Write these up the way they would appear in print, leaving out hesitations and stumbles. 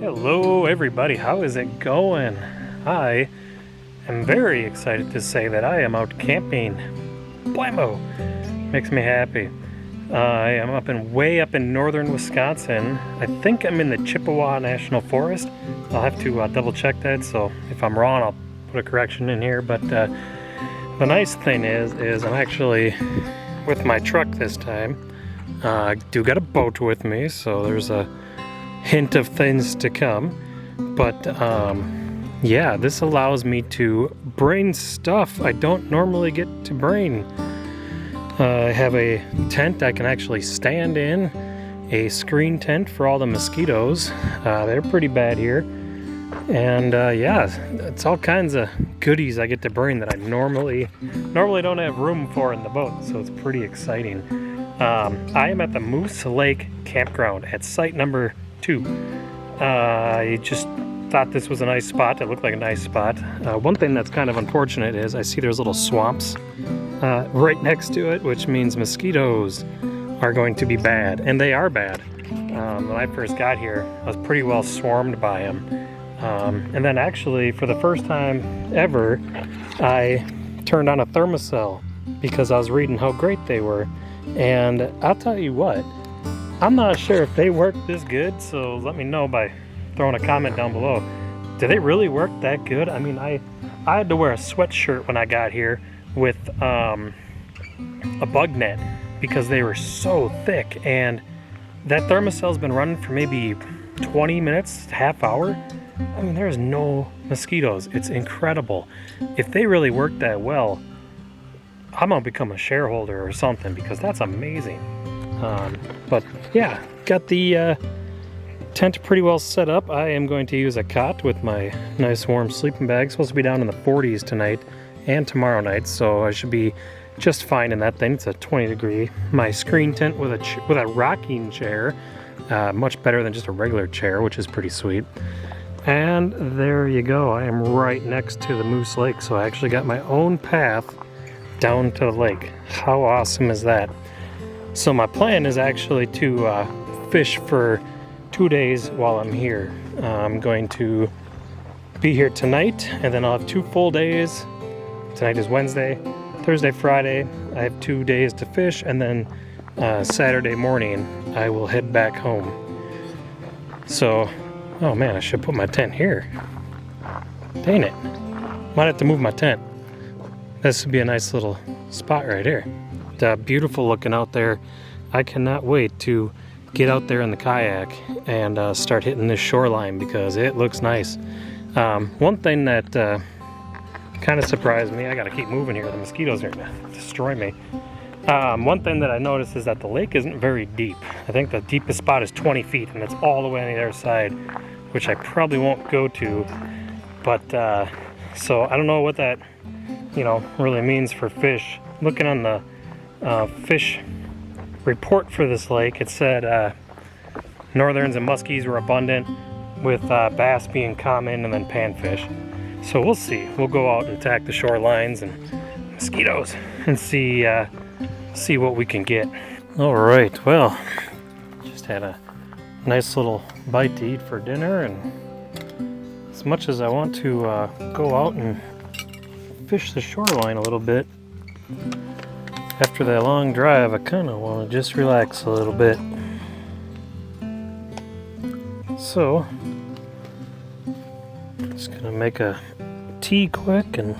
Hello everybody, how is it going? I am very excited to say that I am out camping. Blammo! Makes me happy. I am way up in northern Wisconsin. I think I'm in the Chippewa National Forest. I'll have to double check that, so if I'm wrong I'll put a correction in here. But the nice thing is I'm actually with my truck this time. I do got a boat with me, so there's a hint of things to come. But yeah, this allows me to brain stuff I don't normally get to brain. I have a tent I can actually stand in, a screen tent for all the mosquitoes. They're pretty bad here. And yeah, it's all kinds of goodies I get to bring that I normally don't have room for in the boat, so it's pretty exciting. I am at the Moose Lake Campground at site number 2. I just thought this was a nice spot. It looked like a nice spot. One thing that's kind of unfortunate is I see there's little swamps right next to it, which means mosquitoes are going to be bad, and they are bad. When I first got here, I was pretty well swarmed by them. And then actually, for the first time ever, I turned on a thermocell because I was reading how great they were. And I'll tell you what, I'm not sure if they work this good, so let me know by throwing a comment down below. Do they really work that good? I mean, I had to wear a sweatshirt when I got here with a bug net because they were so thick, and that thermocell's been running for maybe 20 minutes, half hour. I mean, there's no mosquitoes. It's incredible. If they really work that well, I'm gonna become a shareholder or something because that's amazing. But yeah, got the tent pretty well set up. I am going to use a cot with my nice warm sleeping bag. It's supposed to be down in the 40s tonight and tomorrow night, so I should be just fine in that thing. It's a 20 degree. My screen tent with a rocking chair, much better than just a regular chair, which is pretty sweet. And there you go. I am right next to the Moose Lake, so I actually got my own path down to the lake. How awesome is that? So my plan is actually to fish for 2 days while I'm here. I'm going to be here tonight, and then I'll have 2 full days. Tonight is Wednesday, Thursday, Friday. I have 2 days to fish, and then Saturday morning I will head back home. So, oh man, I should put my tent here. Dang it. Might have to move my tent. This would be a nice little spot right here. Beautiful looking out there. I cannot wait to get out there in the kayak and start hitting this shoreline because it looks nice. One thing that kind of surprised me, I gotta keep moving here, the mosquitoes are gonna destroy me. One thing that I noticed is that the lake isn't very deep. I think the deepest spot is 20 feet and it's all the way on the other side, which I probably won't go to. But so I don't know what that really means for fish. Looking on the fish report for this lake, it said northerns and muskies were abundant, with bass being common, and then panfish. So we'll see. We'll go out and attack the shorelines and mosquitoes and see what we can get. All right. Well, just had a nice little bite to eat for dinner, and as much as I want to go out and fish the shoreline a little bit, after that long drive, I kind of want to just relax a little bit. So, just gonna make a tea quick and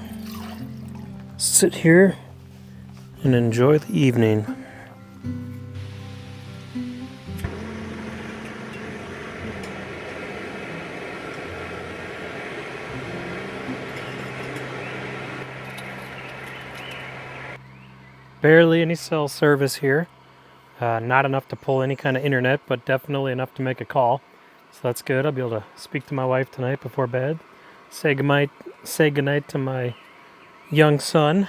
sit here and enjoy the evening. Barely any cell service here. Not enough to pull any kind of internet, but definitely enough to make a call. So that's good. I'll be able to speak to my wife tonight before bed. Say goodnight to my young son,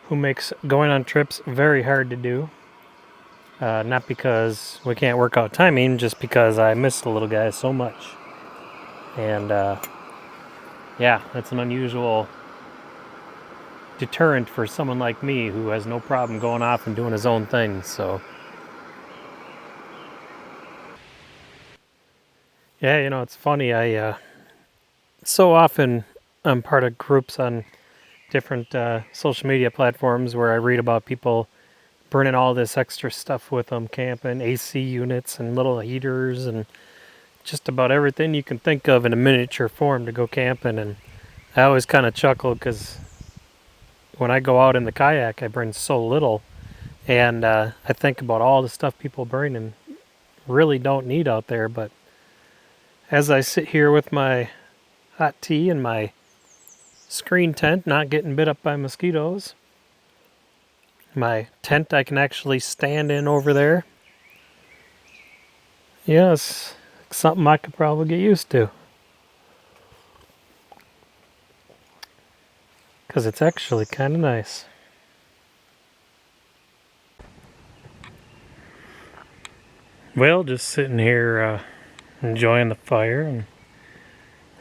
who makes going on trips very hard to do. Not because we can't work out timing, just because I miss the little guy so much. And yeah, that's an unusual deterrent for someone like me who has no problem going off and doing his own thing. So Yeah, it's funny. So often I'm part of groups on different social media platforms where I read about people bringing all this extra stuff with them, camping, AC units and little heaters and just about everything you can think of in a miniature form to go camping. And I always kind of chuckle because when I go out in the kayak, I bring so little, and I think about all the stuff people bring and really don't need out there. But as I sit here with my hot tea and my screen tent, not getting bit up by mosquitoes, my tent I can actually stand in over there. Yes, something I could probably get used to. Because it's actually kind of nice. Well, just sitting here enjoying the fire and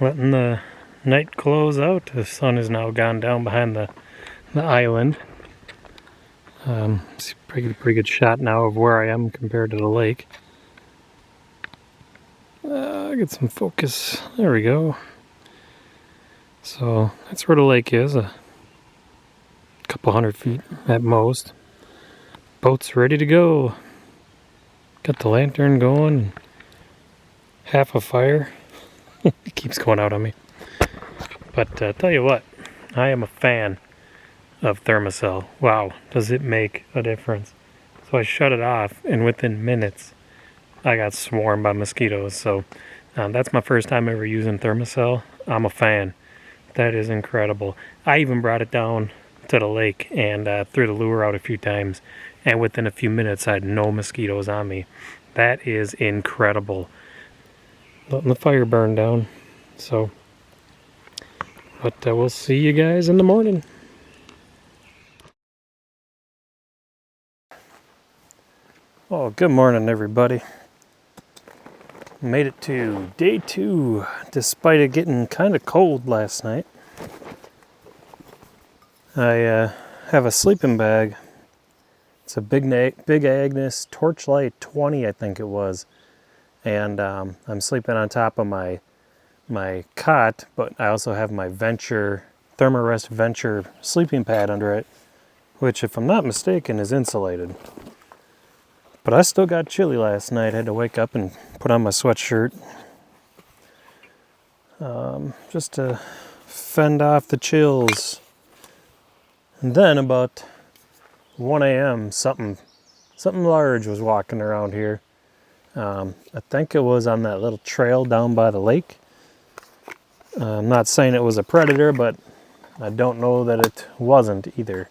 letting the night close out. The sun has now gone down behind the island. It's a pretty good shot now of where I am compared to the lake. Get some focus. There we go. So that's where the lake is, a couple 100 feet at most. Boat's ready to go. Got the lantern going. Half a fire. It keeps going out on me. But tell you what, I am a fan of Thermacell. Wow, does it make a difference. So I shut it off, and within minutes, I got swarmed by mosquitoes. So that's my first time ever using Thermacell. I'm a fan. That is incredible. I even brought it down to the lake and threw the lure out a few times, and within a few minutes, I had no mosquitoes on me. That is incredible. Letting the fire burn down. So, but we'll see you guys in the morning. Oh, good morning, everybody. Made it to day 2, despite it getting kind of cold last night. I have a sleeping bag. It's a Big Agnes Torchlight 20, I think it was. And I'm sleeping on top of my cot, but I also have my Thermarest Venture sleeping pad under it, which, if I'm not mistaken, is insulated. But I still got chilly last night. I had to wake up and put on my sweatshirt just to fend off the chills. And then about 1 a.m., something large was walking around here. I think it was on that little trail down by the lake. I'm not saying it was a predator, but I don't know that it wasn't either.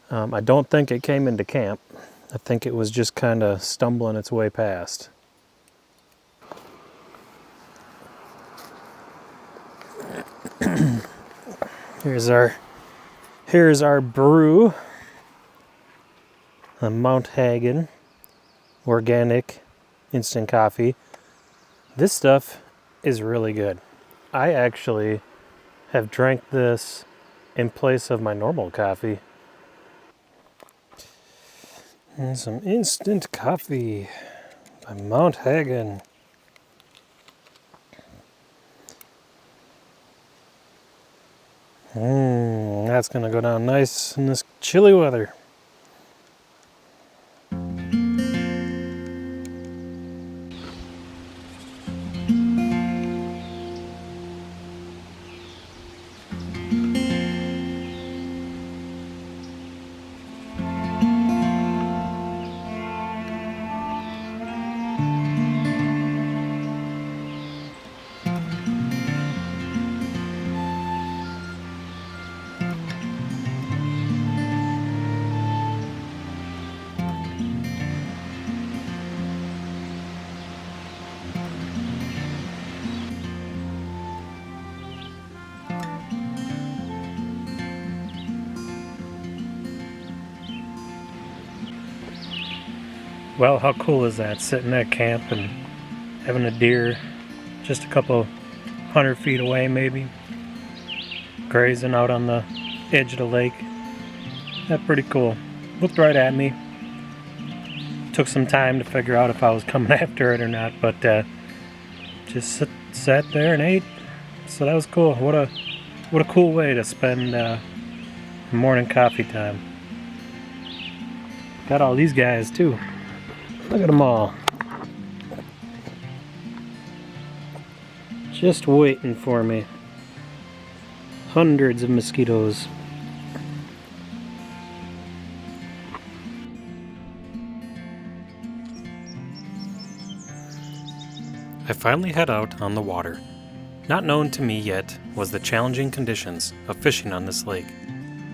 I don't think it came into camp. I think it was just kind of stumbling its way past. Here's our brew. A Mount Hagen organic instant coffee. This stuff is really good. I actually have drank this in place of my normal coffee. And some instant coffee by Mount Hagen. That's gonna go down nice in this chilly weather. Well, how cool is that? Sitting at camp and having a deer just a couple 100 feet away, maybe, grazing out on the edge of the lake. That's pretty cool. Looked right at me. Took some time to figure out if I was coming after it or not, but just sat there and ate. So that was cool. What a cool way to spend morning coffee time. Got all these guys too. Look at them all. Just waiting for me. Hundreds of mosquitoes. I finally head out on the water. Not known to me yet was the challenging conditions of fishing on this lake.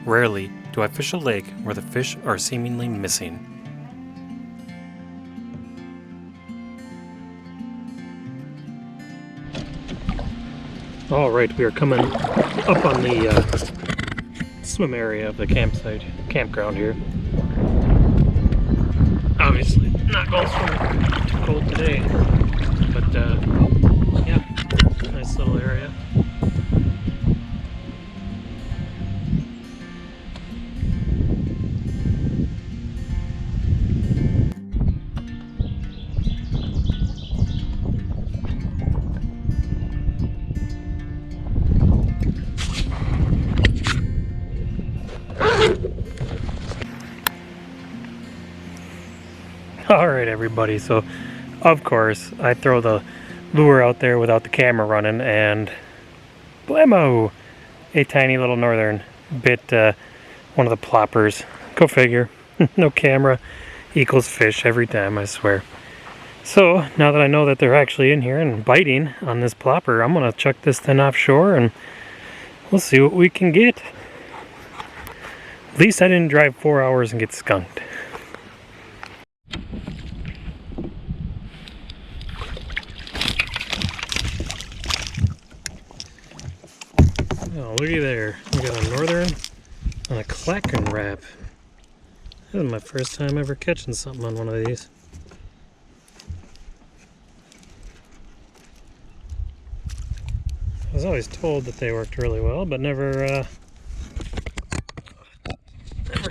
Rarely do I fish a lake where the fish are seemingly missing. Alright, we are coming up on the swim area of the campground here. Obviously, not going swimming, too cold today, but yeah, nice little area. Alright everybody, so of course I throw the lure out there without the camera running and blammo! A tiny little northern bit one of the ploppers. Go figure. No camera equals fish every time, I swear. So now that I know that they're actually in here and biting on this plopper, I'm gonna chuck this thing offshore and we'll see what we can get. At least I didn't drive 4 hours and get skunked. Oh, looky there. We got a northern and a Kayaking wrap. This is my first time ever catching something on one of these. I was always told that they worked really well, but never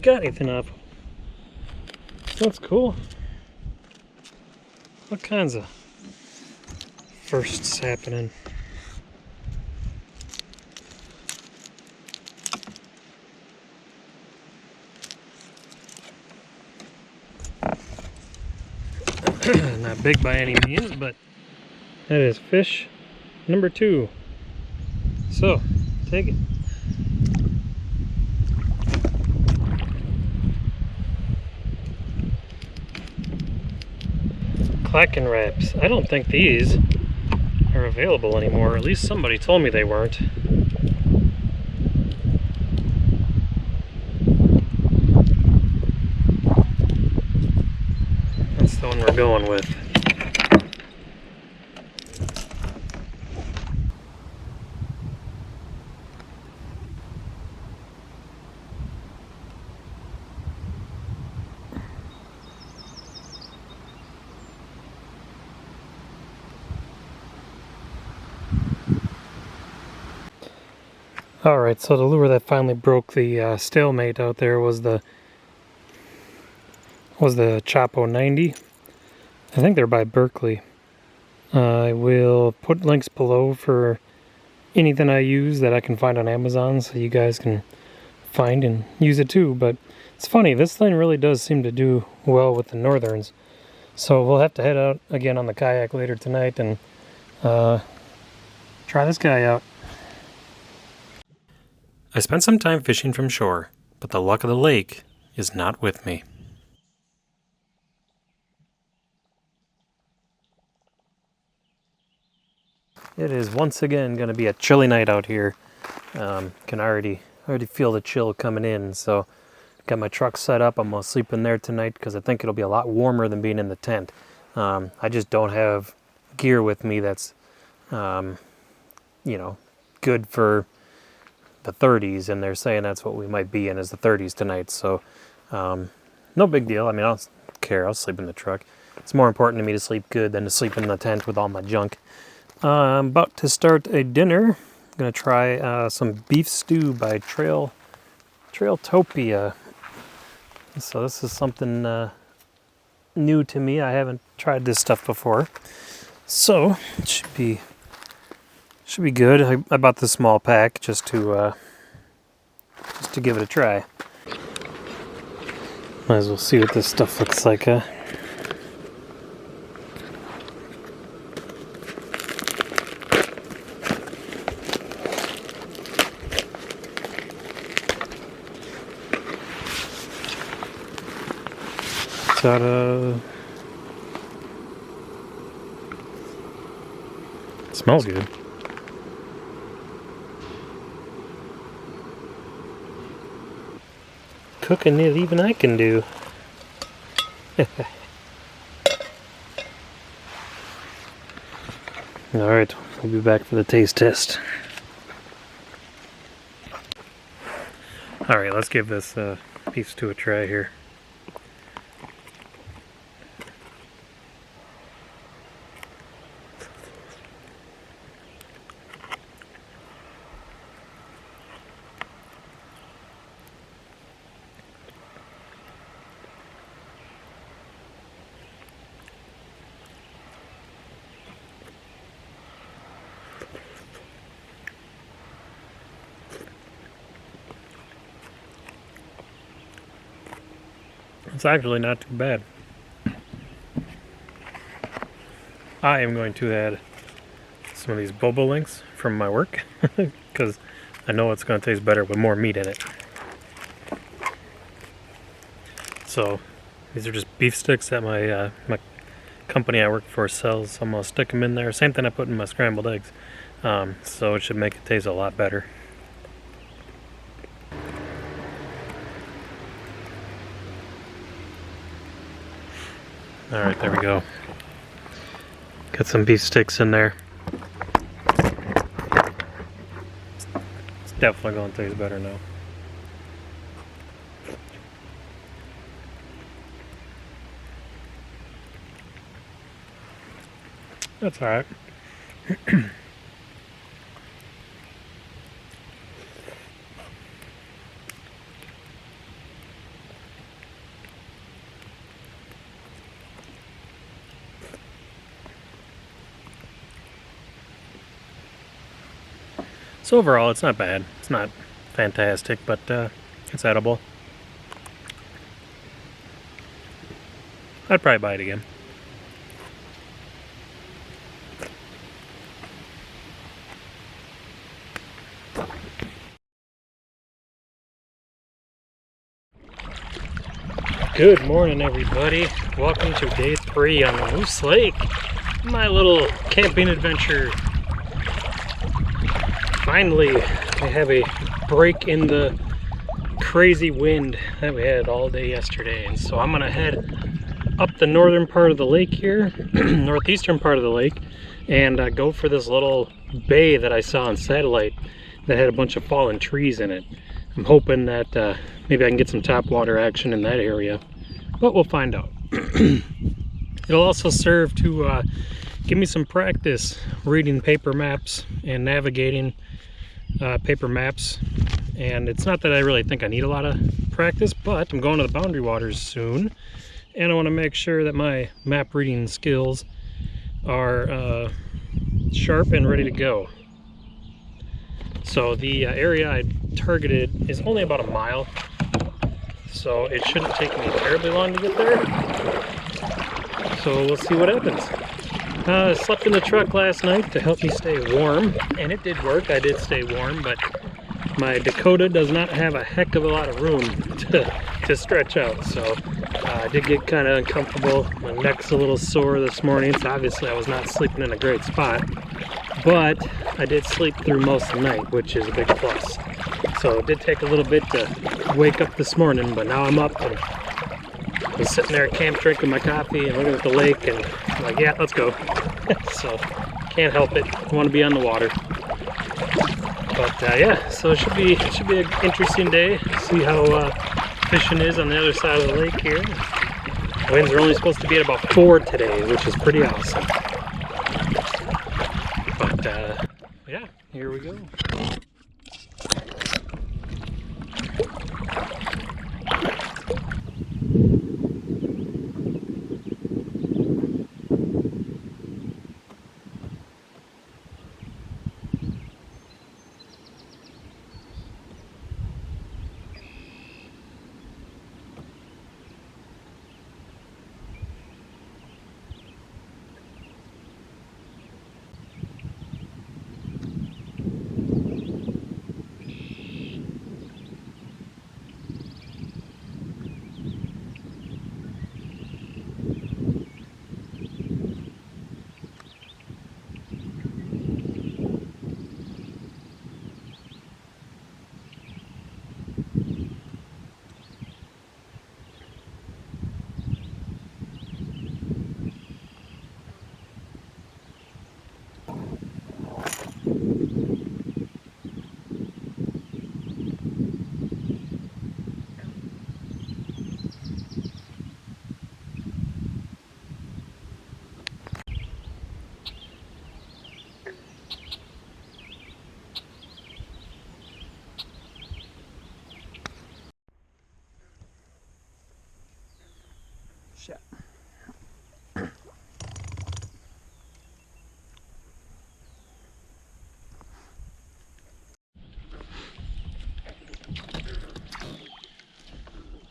got anything up. That's cool. What kinds of firsts happening? Not big by any means, but that is fish number 2. So, take it. Kayaking wraps. I don't think these are available anymore. At least somebody told me they weren't. That's the one we're going with. Alright, so the lure that finally broke the stalemate out there was the Chapo 90. I think they're by Berkeley. I will put links below for anything I use that I can find on Amazon so you guys can find and use it too. But it's funny, this thing really does seem to do well with the northerns. So we'll have to head out again on the kayak later tonight and try this guy out. I spent some time fishing from shore, but the luck of the lake is not with me. It is once again going to be a chilly night out here. Can already feel the chill coming in, so got my truck set up. I'm going to sleep in there tonight because I think it'll be a lot warmer than being in the tent. I just don't have gear with me that's, you know, good for the 30s, and they're saying that's what we might be in, is the 30s tonight. So no big deal. I mean, I don't care. I'll sleep in the truck. It's more important to me to sleep good than to sleep in the tent with all my junk. I'm about to start a dinner. I'm gonna try some beef stew by Trailtopia. So this is something new to me. I haven't tried this stuff before. So it should be good. I bought the small pack just to give it a try. Might as well see what this stuff looks like, huh? Ta-da! It smells good. Cooking that even I can do. Alright, we'll be back for the taste test. Alright, let's give this beef stew a try here. It's actually not too bad. I am going to add some of these boba links from my work because I know it's going to taste better with more meat in it. So these are just beef sticks that my company I work for sells. So I'm going to stick them in there. Same thing I put in my scrambled eggs. So it should make it taste a lot better. Alright, there we go. Got some beef sticks in there. It's definitely going to taste better now. That's alright. So overall, it's not bad. It's not fantastic, but it's edible. I'd probably buy it again. Good morning, everybody. Welcome to day 3 on the Moose Lake. My little camping adventure. Finally, I have a break in the crazy wind that we had all day yesterday, and so I'm gonna head up the northern part of the lake here, northeastern part of the lake, and go for this little bay that I saw on satellite that had a bunch of fallen trees in it. I'm hoping that maybe I can get some topwater action in that area, but we'll find out. It'll also serve to give me some practice reading paper maps and navigating paper maps. And it's not that I really think I need a lot of practice, but I'm going to the Boundary Waters soon, and I want to make sure that my map reading skills are sharp and ready to go. So the area I targeted is only about a mile, so it shouldn't take me terribly long to get there. So we'll see what happens. I slept in the truck last night to help me stay warm, and it did work. I did stay warm, but my Dakota does not have a heck of a lot of room to stretch out, so I did get kind of uncomfortable. My neck's a little sore this morning, so obviously I was not sleeping in a great spot, but I did sleep through most of the night, which is a big plus. So it did take a little bit to wake up this morning, but now I'm up and I was sitting there at camp drinking my coffee and looking at the lake, and I'm like, yeah, let's go. So can't help it. I want to be on the water. But yeah, so it should be an interesting day. See how fishing is on the other side of the lake here. Winds are only supposed to be at about 4 today, which is pretty awesome. But yeah, here we go.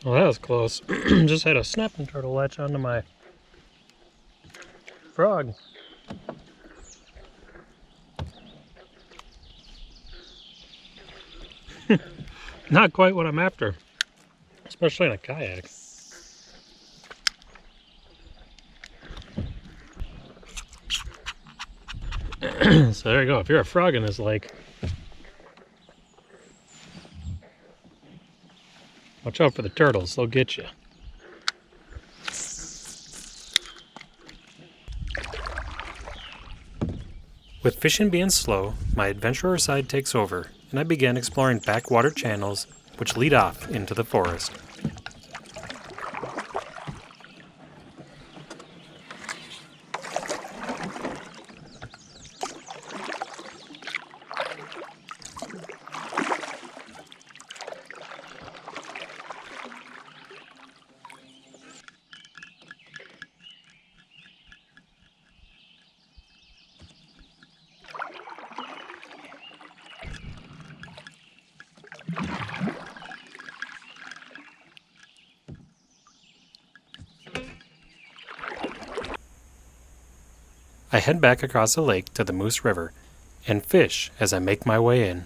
Well, that was close. Just had a snapping turtle latch onto my frog. Not quite what I'm after, especially in a kayak. So there you go. If you're a frog in this lake, watch out for the turtles. They'll get you. With fishing being slow, my adventurer side takes over, and I began exploring backwater channels which lead off into the forest. I head back across the lake to the Moose River and fish as I make my way in.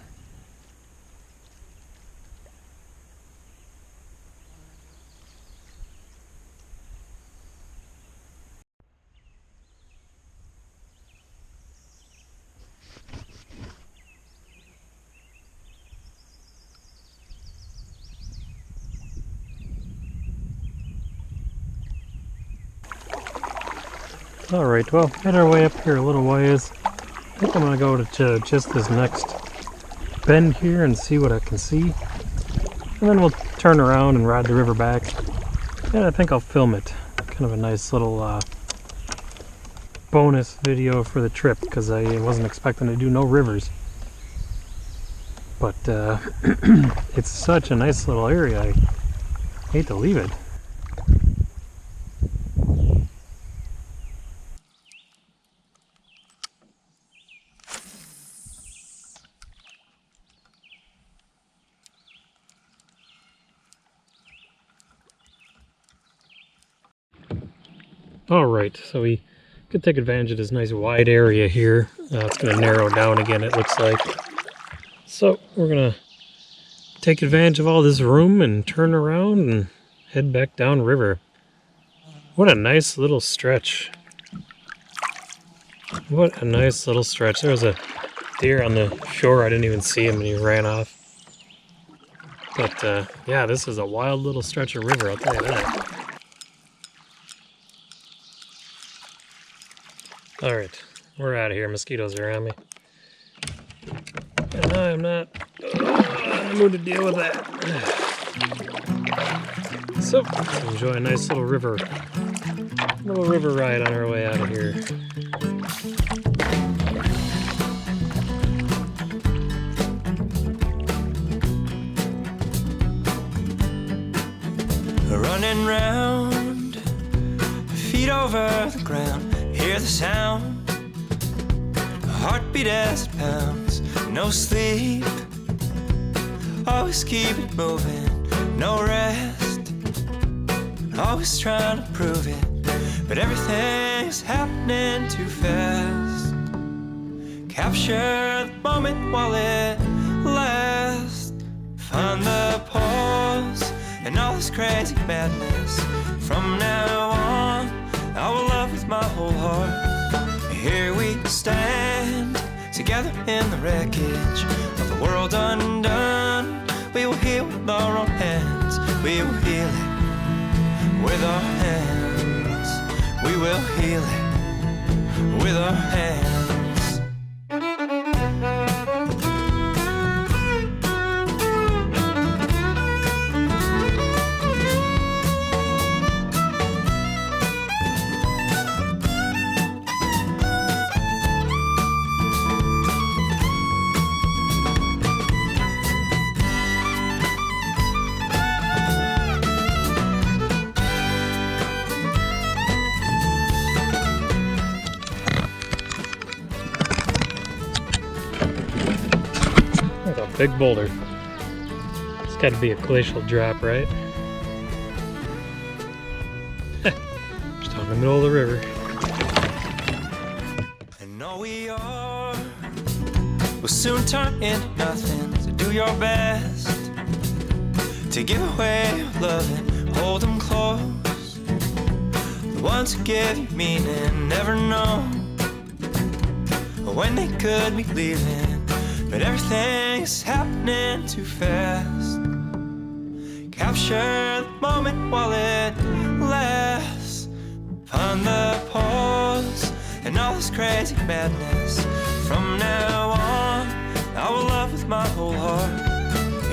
Alright, well, made our way up here a little ways. I think I'm going to go to just this next bend here and see what I can see. And then we'll turn around and ride the river back. And I think I'll film it. Kind of a nice little bonus video for the trip, because I wasn't expecting to do no rivers. But it's such a nice little area, I hate to leave it. Alright, so we could take advantage of this nice wide area here. It's going to narrow down again, it looks like. So we're going to take advantage of all this room and turn around and head back downriver. What a nice little stretch. What a nice little stretch. There was a deer on the shore. I didn't even see him and he ran off. But yeah, this is a wild little stretch of river, I'll tell you that. Alright, we're out of here. Mosquitoes are on me. And I am not in the mood to deal with that. So, let's enjoy a nice little river ride on our way out of here. Running round, feet over the ground. Hear the sound, a heartbeat as it pounds. No sleep, always keep it moving. No rest, always trying to prove it. But everything's happening too fast. Capture the moment while it lasts. Find the pause in all this crazy madness. From now on, I will love with my whole heart. Here we stand, together in the wreckage of the world undone. We will heal with our own hands. We will heal it with our hands. We will heal it with our hands. Big boulder. It's got to be a glacial drop, right? Down in the middle of the river. And all we are will soon turn into nothing. So do your best to give away your loving, hold them close. The ones who give you meaning never know when they could be leaving, but everything's happening too fast. Capture the moment while it lasts. Find the pause and all this crazy madness. From now on, I will love with my whole heart.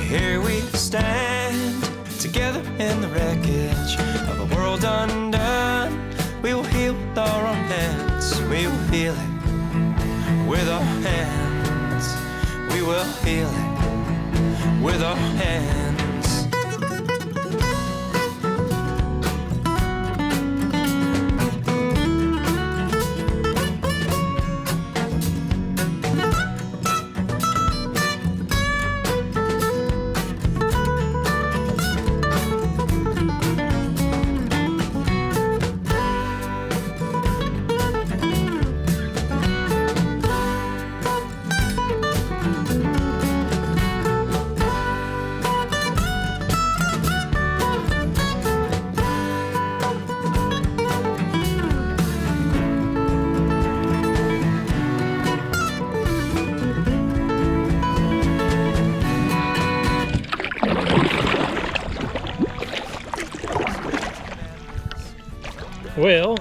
Here we stand, together in the wreckage of a world undone. We will heal with our own hands. We will heal it with our hands. We will heal it with our hands. Well,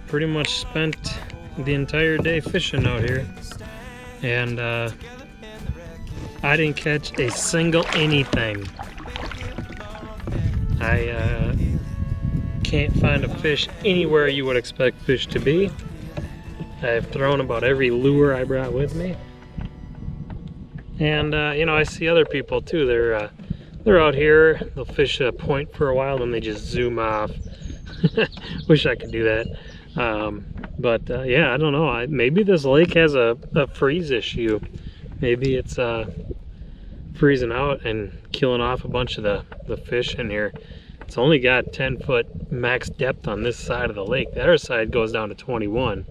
pretty much spent the entire day fishing out here, and I didn't catch a single anything. I can't find a fish anywhere you would expect fish to be. I've thrown about every lure I brought with me, and you know, I see other people too. They're out here, they'll fish a point for a while, and they just zoom off. Wish I could do that. But yeah, I don't know. Maybe this lake has a freeze issue. Maybe it's freezing out and killing off a bunch of the fish in here. It's only got 10-foot max depth on this side of the lake. The other side goes down to 21.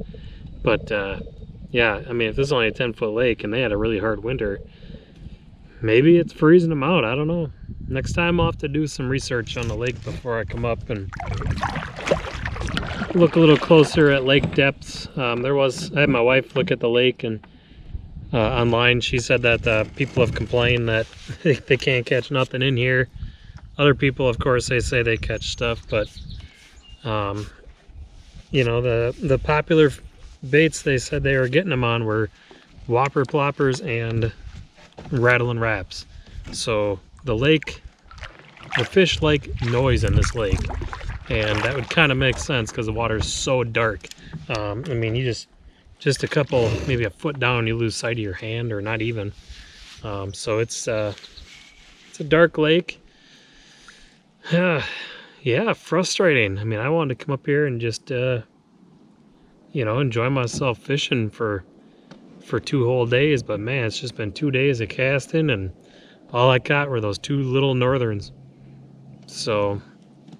But yeah, I mean, if this is only a 10-foot lake and they had a really hard winter, maybe it's freezing them out. I don't know. Next time I'll have to do some research on the lake before I come up and look a little closer at lake depths. I had my wife look at the lake, and online she said that people have complained that they can't catch nothing in here. Other people, of course, they say they catch stuff, but you know, the popular baits they said they were getting them on were whopper ploppers and rattling wraps. So the fish like noise in this lake, and that would kind of make sense because the water is so dark. I mean, you just a couple, maybe a foot down, you lose sight of your hand, or not even. So it's a dark lake. Yeah, frustrating. I mean, I wanted to come up here and just you know, enjoy myself fishing for 2 whole days, but man, it's just been 2 days of casting, and all I caught were those 2 little northerns. So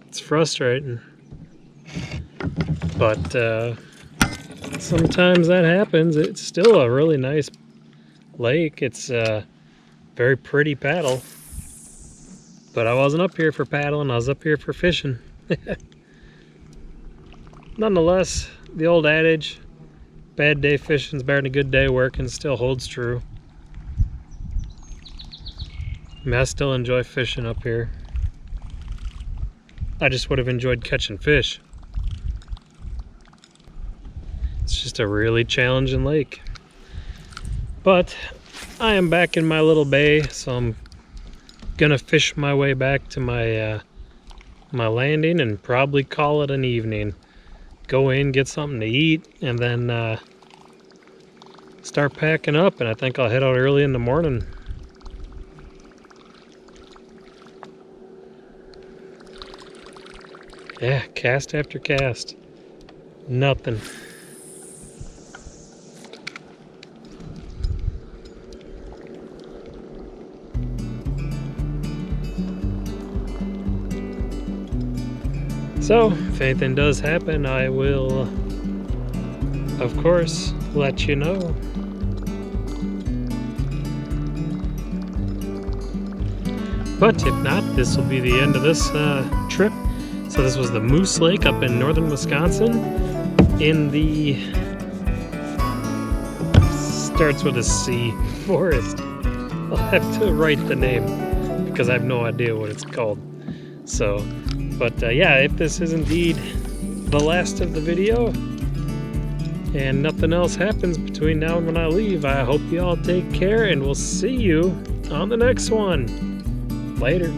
it's frustrating, but sometimes that happens. It's still a really nice lake. It's a very pretty paddle, but I wasn't up here for paddling. I was up here for fishing. Nonetheless, the old adage, bad day fishing's better than a good day working, still holds true. I mean, I still enjoy fishing up here. I just would have enjoyed catching fish. It's just a really challenging lake. But I am back in my little bay, so I'm gonna fish my way back to my my landing and probably call it an evening. Go in, get something to eat, and then start packing up, and I think I'll head out early in the morning. Yeah, cast after cast. Nothing. So, if anything does happen, I will, of course, let you know. But if not, this will be the end of this trip. So this was the Moose Lake up in northern Wisconsin in the, starts with a C, forest. I'll have to write the name because I have no idea what it's called. So, but yeah, if this is indeed the last of the video and nothing else happens between now and when I leave, I hope you all take care and we'll see you on the next one. Later.